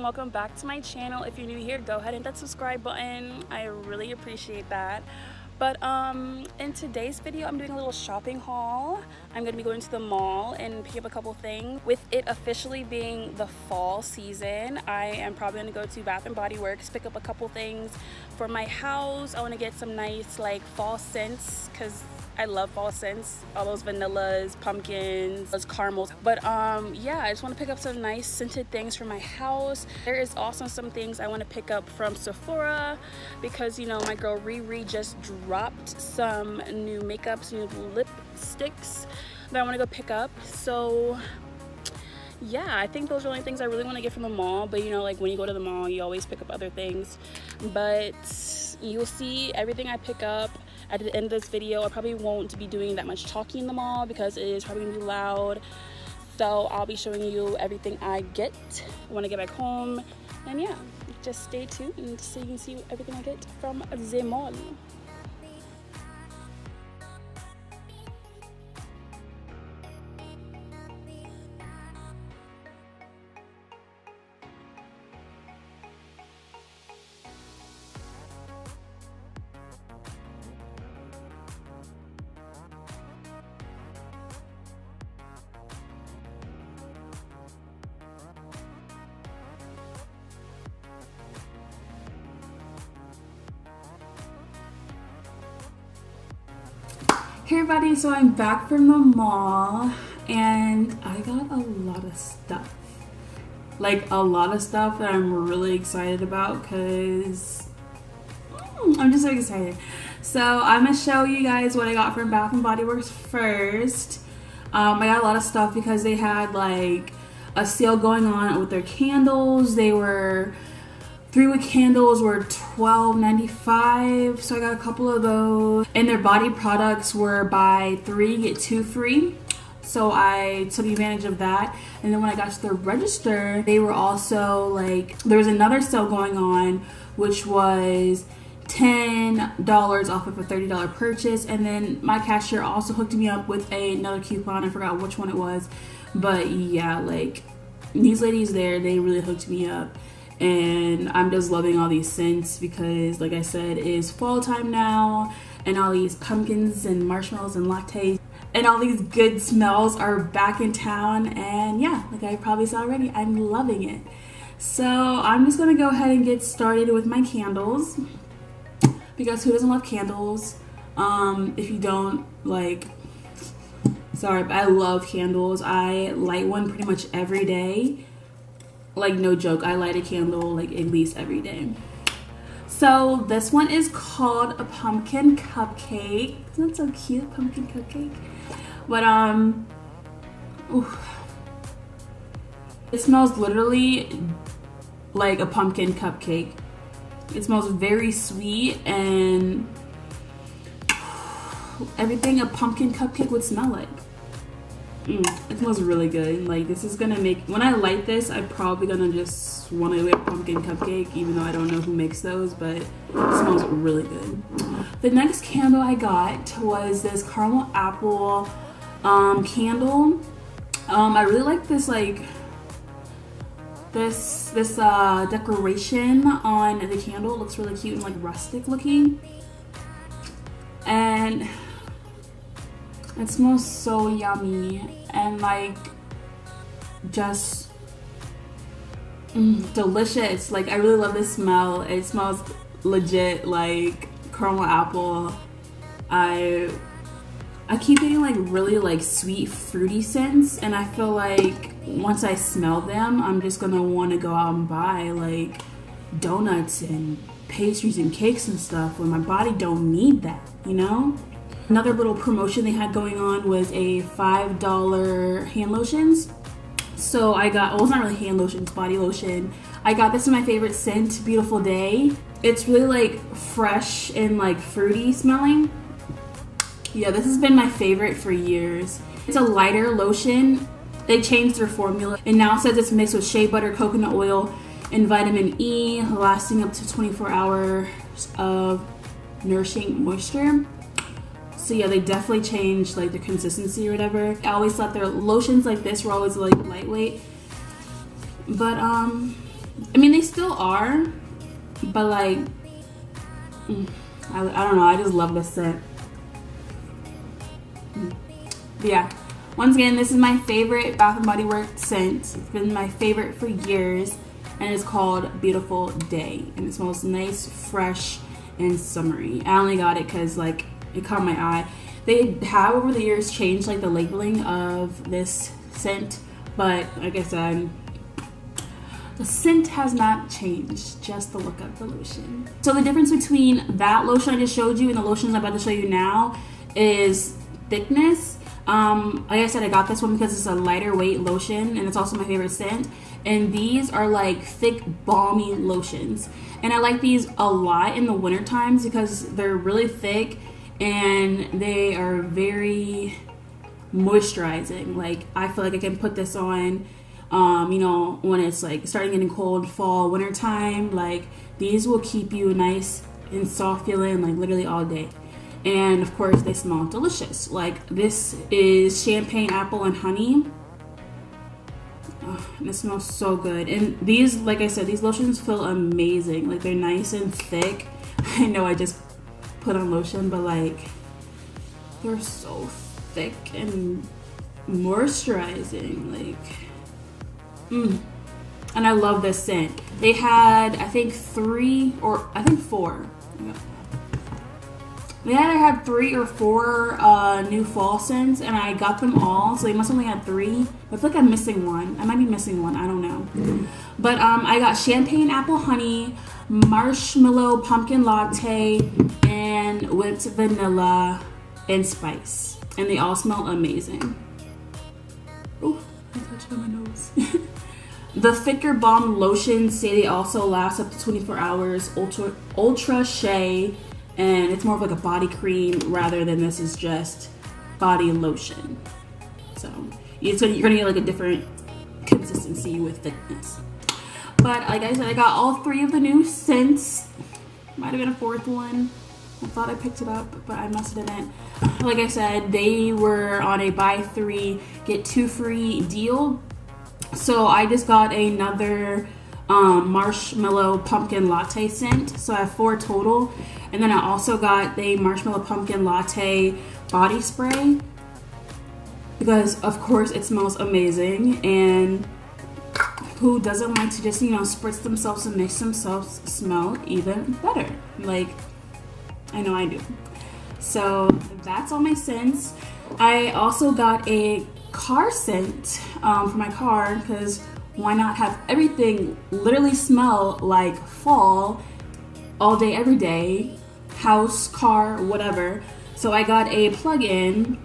welcome back to my channel. If you're new here, go ahead and hit that subscribe button. I really appreciate that. But in today's video, I'm doing a little shopping haul. I'm gonna be going to the mall and pick up a couple things. With it officially being the fall season, I am probably gonna go to Bath and Body Works, pick up a couple things for my house. I wanna get some nice like fall scents because I love fall scents, all those vanillas, pumpkins, those caramels. But yeah, I just want to pick up some nice scented things for my house. There is also some things I want to pick up from Sephora because, you know, my girl Riri just dropped some new makeups, new lipsticks that I want to go pick up. So yeah, I think those are the only things I really want to get from the mall. But you know, like when you go to the mall, you always pick up other things. But you'll see everything I pick up at the end of this video. I probably won't be doing that much talking in the mall because it is probably gonna be loud. So I'll be showing you everything I get when I get back home. And yeah, just stay tuned so you can see everything I get from the mall. Hey everybody, so I'm back from the mall and I got a lot of stuff. Like a lot of stuff that I'm really excited about because I'm just so excited. So I'm gonna show you guys what I got from Bath and Body Works first. I got a lot of stuff because they had like a sale going on with their candles. They were 3-wick candles were $12.95, so I got a couple of those. And their body products were buy 3 get 2 free, so I took advantage of that. And then when I got to the register, they were also like, there was another sale going on which was $10 off of a $30 purchase. And then my cashier also hooked me up with another coupon. I forgot which one it was, but yeah, like these ladies there, they really hooked me up. And I'm just loving all these scents because, like I said, it is fall time now, and all these pumpkins and marshmallows and lattes and all these good smells are back in town. And yeah, like I probably saw already, I'm loving it. So I'm just gonna go ahead and get started with my candles because who doesn't love candles? If you don't, like, sorry, but I love candles. I light one pretty much every day. Like no joke, I light a candle like at least every day. So this one is called a pumpkin cupcake. Isn't that so cute, pumpkin cupcake? But it smells literally like a pumpkin cupcake. It smells very sweet and everything a pumpkin cupcake would smell like. It smells really good. Like this is gonna make, when I light this, I'm probably gonna just want to do a pumpkin cupcake, even though I don't know who makes those, but it smells really good. The next candle I got was this caramel apple candle. I really like this, like this decoration on the candle. It looks really cute and like rustic looking, and it smells so yummy and like just delicious. Like I really love this smell. It smells legit like caramel apple. I keep getting like really like sweet fruity scents, and I feel like once I smell them, I'm just gonna want to go out and buy like donuts and pastries and cakes and stuff when my body don't need that, you know? Another little promotion they had going on was a $5 hand lotions. So I got, well, it's not really hand lotion, it's body lotion. I got this in my favorite scent, Beautiful Day. It's really like fresh and like fruity smelling. Yeah, this has been my favorite for years. It's a lighter lotion. They changed their formula and now it says it's mixed with shea butter, coconut oil, and vitamin E, lasting up to 24 hours of nourishing moisture. So yeah, they definitely changed like the consistency or whatever. I always thought their lotions like this were always like lightweight, but I mean, they still are, but like, I don't know, I just love this scent. But yeah, once again, this is my favorite Bath & Body Works scent. It's been my favorite for years, and it's called Beautiful Day, and it smells nice, fresh, and summery. I only got it because like it caught my eye. They have over the years changed like the labeling of this scent, but like I said, the scent has not changed, just the look of the lotion. So the difference between that lotion I just showed you and the lotions I'm about to show you now is thickness. Like I said, I got this one because it's a lighter weight lotion and it's also my favorite scent. And these are like thick, balmy lotions. And I like these a lot in the winter times because they're really thick and they are very moisturizing. Like, I feel like I can put this on, you know, when it's like starting getting cold, fall, winter time. Like, these will keep you nice and soft feeling like literally all day. And of course, they smell delicious. Like, this is champagne, apple, and honey. Oh, and it smells so good. And these, like I said, these lotions feel amazing. Like, they're nice and thick. I know I just put on lotion, but like, they're so thick and moisturizing. Like, and I love this scent. They had, I think, 4. They either had 3 or 4 new fall scents, and I got them all, so they must only had 3. I feel like I'm missing one. I might be missing one. I don't know. But I got champagne, apple, honey, marshmallow, pumpkin latte, and whipped vanilla and spice. And they all smell amazing. Oh, I touched on my nose. The thicker balm lotions say they also last up to 24 hours. Ultra Shea. And it's more of like a body cream rather than this is just body lotion. So you're gonna get like a different consistency with thickness. But like I said, I got all 3 of the new scents. Might have been a 4th one. I thought I picked it up, but I must have didn't. Like I said, they were on a buy 3 get 2 free deal. So I just got another marshmallow pumpkin latte scent. So I have 4 total. And then I also got the marshmallow pumpkin latte body spray because of course it smells amazing, and who doesn't like to just, you know, spritz themselves and make themselves smell even better? Like, I know I do. So that's all my scents. I also got a car scent for my car because why not have everything literally smell like fall all day, every day, house, car, whatever. So I got a plug-in.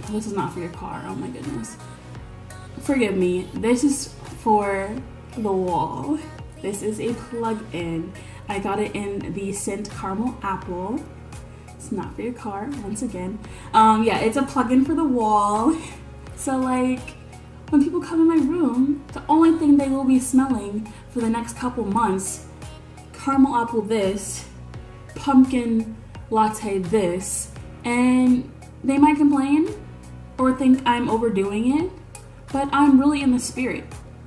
This is not for your car, oh my goodness. Forgive me. This is for the wall. This is a plug-in. I got it in the scent caramel apple. It's not for your car, once again. Yeah, it's a plug-in for the wall. So like, when people come in my room, the only thing they will be smelling for the next couple months, caramel apple this, pumpkin latte this, and they might complain or think I'm overdoing it, but I'm really in the spirit.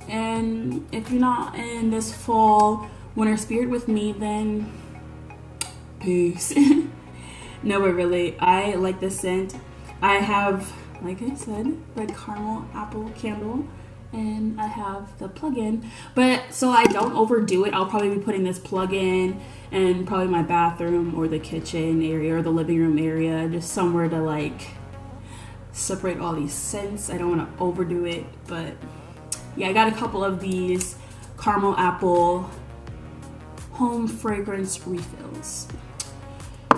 And if you're not in this fall winter spirit with me, then peace. No, but really, I like this scent. I have, like I said, the caramel apple candle, and I have the plug-in. But so I don't overdo it, I'll probably be putting this plug-in in probably my bathroom or the kitchen area or the living room area, just somewhere to like separate all these scents. I don't want to overdo it, but yeah, I got a couple of these caramel apple home fragrance refills.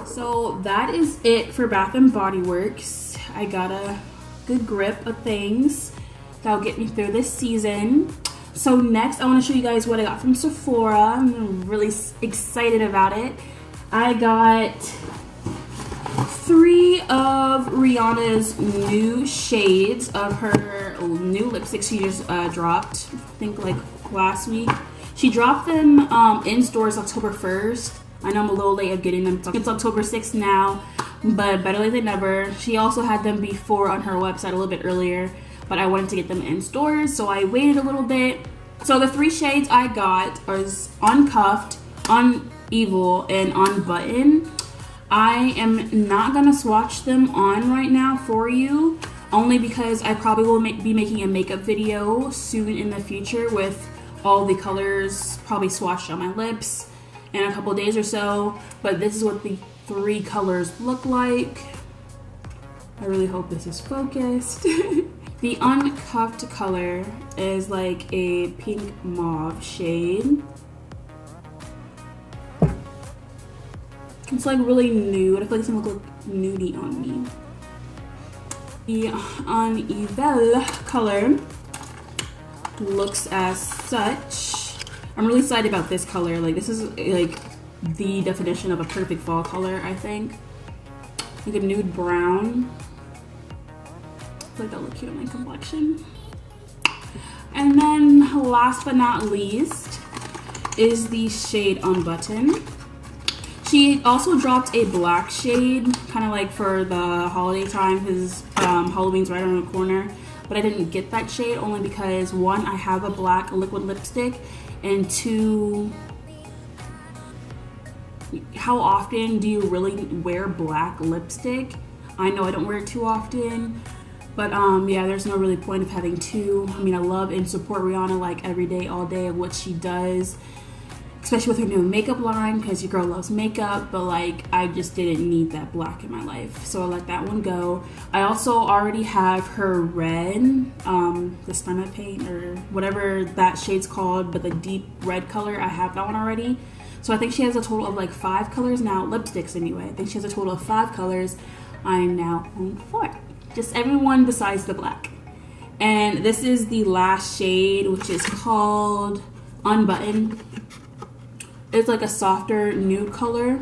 So that is it for Bath & Body Works. I got a good grip of things that'll get me through this season. So next, I want to show you guys what I got from Sephora. I'm really excited about it. I got 3 of Rihanna's new shades of her new lipstick she just dropped, I think like last week. She dropped them in stores October 1st. I know I'm a little late of getting them. It's October 6th now, but better late than never. She also had them before on her website a little bit earlier, but I wanted to get them in stores, so I waited a little bit. So the 3 shades I got is Uncuffed, Evil, and Unbutton. I am not gonna swatch them on right now for you, only because I probably will be making a makeup video soon in the future with all the colors probably swatched on my lips in a couple days or so. But this is what the 3 colors look like. I really hope this is focused. The Uncuffed color is like a pink mauve shade. It's like really nude. I feel like it's gonna look like nudie on me. The Uneven color looks as such. I'm really excited about this color. Like, this is like the definition of a perfect fall color, I think. Like a nude brown. I feel like that'll look cute on my complexion. And then last but not least is the shade Unbutton. She also dropped a black shade, kind of like for the holiday time, because Halloween's right around the corner. But I didn't get that shade only because 1, I have a black liquid lipstick, and 2, how often do you really wear black lipstick? I know I don't wear it too often, but yeah, there's no really point of having 2. I mean, I love and support Rihanna like every day, all day of what she does, especially with her new makeup line, because your girl loves makeup, but like I just didn't need that black in my life, so I let that one go. I also already have her red, the Stunna Paint or whatever that shade's called, but the deep red color, I have that one already. So I think she has a total of like 5 colors now, lipsticks anyway. I think she has a total of 5 colors. I'm now on 4, just everyone besides the black. And this is the last shade, which is called Unbutton. It's like a softer nude color.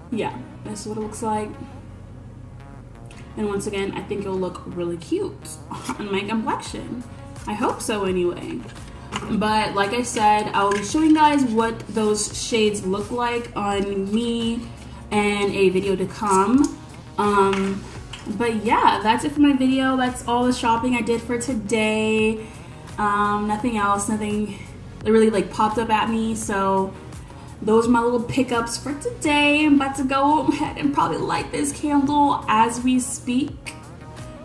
Yeah, that's what it looks like. And once again, I think it'll look really cute on my complexion. I hope so anyway. But like I said, I'll be showing you guys what those shades look like on me in a video to come. But yeah, that's it for my video. That's all the shopping I did for today. Nothing else, nothing that really like popped up at me. So those are my little pickups for today. I'm about to go ahead and probably light this candle as we speak.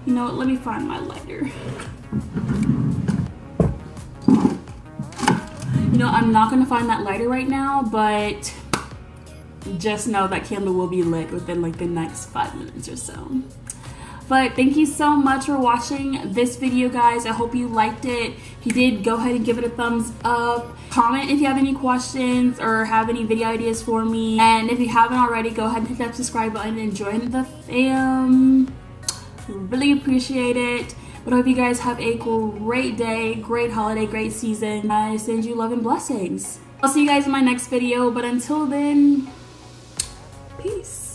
You know what, let me find my lighter. You know, I'm not gonna find that lighter right now, but just know that candle will be lit within like the next 5 minutes or so. But thank you so much for watching this video, guys. I hope you liked it. If you did, go ahead and give it a thumbs up. Comment if you have any questions or have any video ideas for me. And if you haven't already, go ahead and hit that subscribe button and join the fam. Really appreciate it. But I hope you guys have a great day, great holiday, great season. I send you love and blessings. I'll see you guys in my next video. But until then, peace.